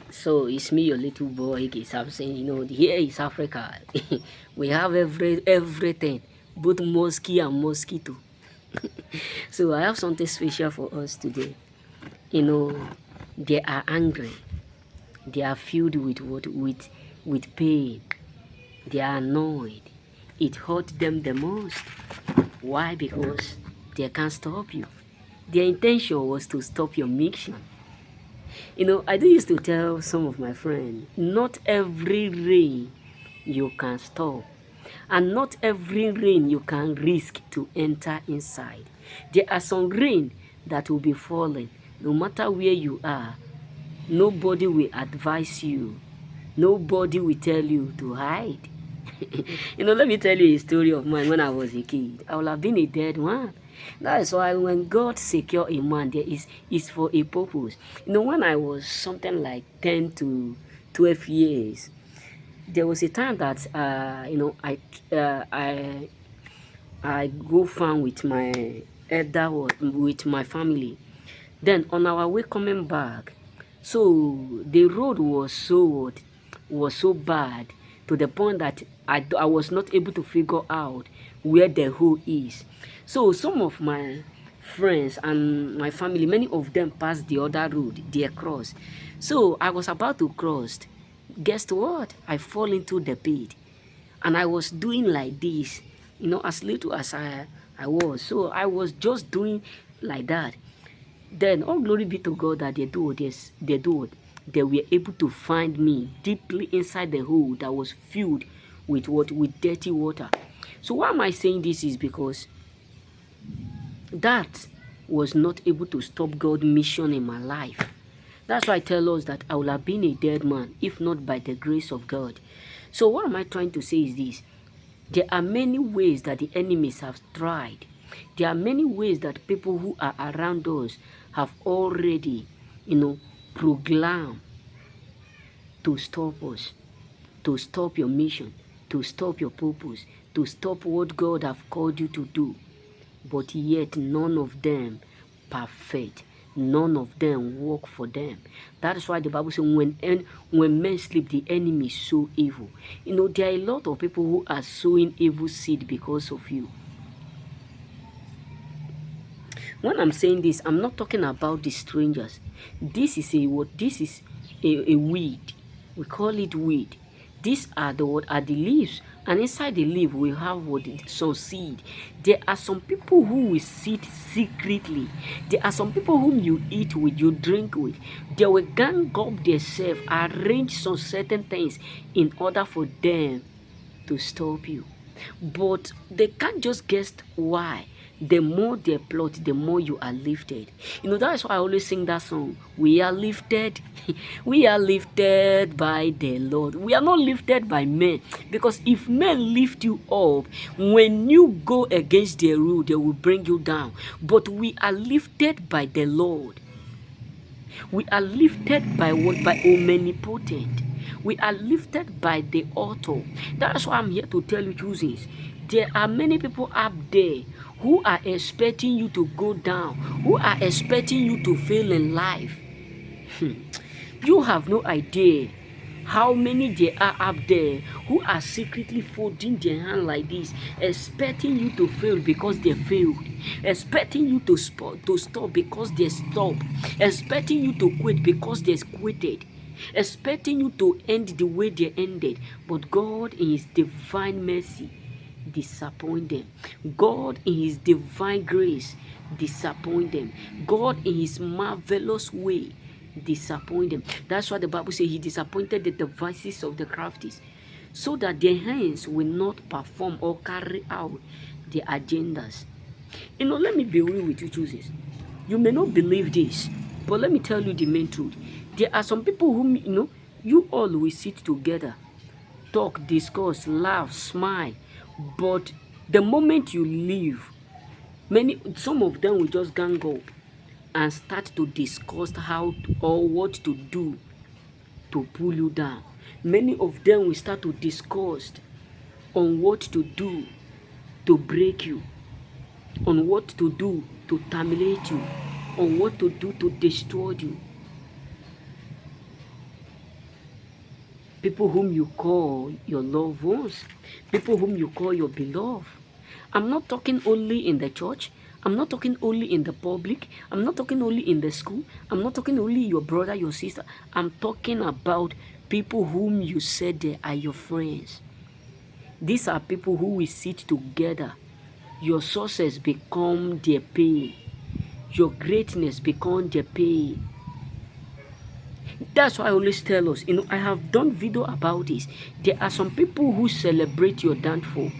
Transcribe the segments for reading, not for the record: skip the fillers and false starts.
So it's me, your little boy, Ike Samson. Here is Africa. We have everything, both mosque and mosquito. So I have something special for us today. You know, they are angry. They are filled with what? With pain. They are annoyed. It hurt them the most. Why? Because they can't stop you. Their intention was to stop your mission. I do used to tell some of my friends, not every rain you can stop, and not every rain you can risk to enter inside. There are some rain that will be falling, no matter where you are. Nobody will advise you. Nobody will tell you to hide. Let me tell you a story of mine when I was a kid. I would have been a dead man. That is why when God secure a man, there is for a purpose. When I was something like 10 to 12 years, there was a time that I go farm with my with my family. Then on our way coming back, so the road was so bad to the point that I was not able to figure out where the hole is. So some of my friends and my family, many of them passed the other road, they crossed. So I was about to cross. Guess what? I fall into the pit. And I was doing like this, as little as I was. So I was just doing like that. Then all glory be to God that they do it. They were able to find me deeply inside the hole that was filled with what? With dirty water. So why am I saying this is because that was not able to stop God's mission in my life. That's why I tell us that I would have been a dead man if not by the grace of God. So what am I trying to say is this? There are many ways that the enemies have tried. There are many ways that people who are around us have already, proclaimed to stop us, to stop your mission, to stop your purpose, to stop what God have called you to do. But yet none of them perfect. None of them work for them. That is why the Bible says when men sleep, the enemy sow evil. There are a lot of people who are sowing evil seed because of you. When I'm saying this, I'm not talking about the strangers. This is a weed. We call it weed. These are the leaves, and inside the leaf we have some seed. There are some people who will sit secretly. There are some people whom you eat with, you drink with. They will gang up themselves, arrange some certain things in order for them to stop you. But they can't just guess why. The more they plot, the more you are lifted. That's why I always sing that song. We are lifted. We are lifted by the Lord. We are not lifted by men. Because if men lift you up, when you go against their rule, they will bring you down. But we are lifted by the Lord. We are lifted by what? By omnipotent. We are lifted by the author. That's why I'm here to tell you two things. There are many people up there who are expecting you to go down, who are expecting you to fail in life. You have no idea how many there are up there who are secretly folding their hand like this, expecting you to fail because they failed, expecting you to stop because they stopped, expecting you to quit because they quitted, expecting you to end the way they ended. But God in his divine mercy disappoint them. God in his divine grace disappoint them. God in his marvelous way disappoint them. That's why the Bible says he disappointed the devices of the crafty, so that their hands will not perform or carry out their agendas. Let me be real with you, chooses. You may not believe this, but let me tell you the main truth. There are some people whom you all will sit together, talk, discuss, laugh, smile, but the moment you leave, some of them will just gang up and start to discuss how or what to do to pull you down. Many of them will start to discuss on what to do to break you, on what to do to terminate you, on what to do to destroy you. people whom you call your loved ones, people whom you call your beloved. I'm not talking only in the church. I'm not talking only in the public. I'm not talking only in the school. I'm not talking only your brother, your sister. I'm talking about people whom you said they are your friends. These are people who will sit together. Your success become their pain. Your greatness become their pain. That's why I always tell us, I have done video about this. There are some people who celebrate your downfall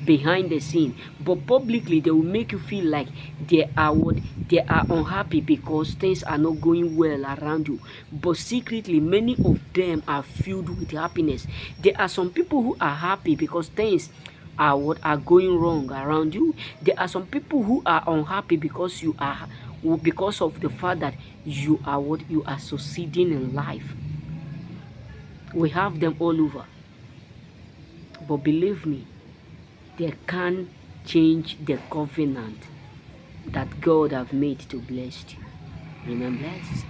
behind the scene, but publicly they will make you feel like they are unhappy because things are not going well around you. But secretly, many of them are filled with happiness. There are some people who are happy because things are going wrong around you. There are some people who are unhappy because because of the fact that you are succeeding in life. We have them all over. But believe me, they can't change the covenant that God have made to bless you. Remain blessed.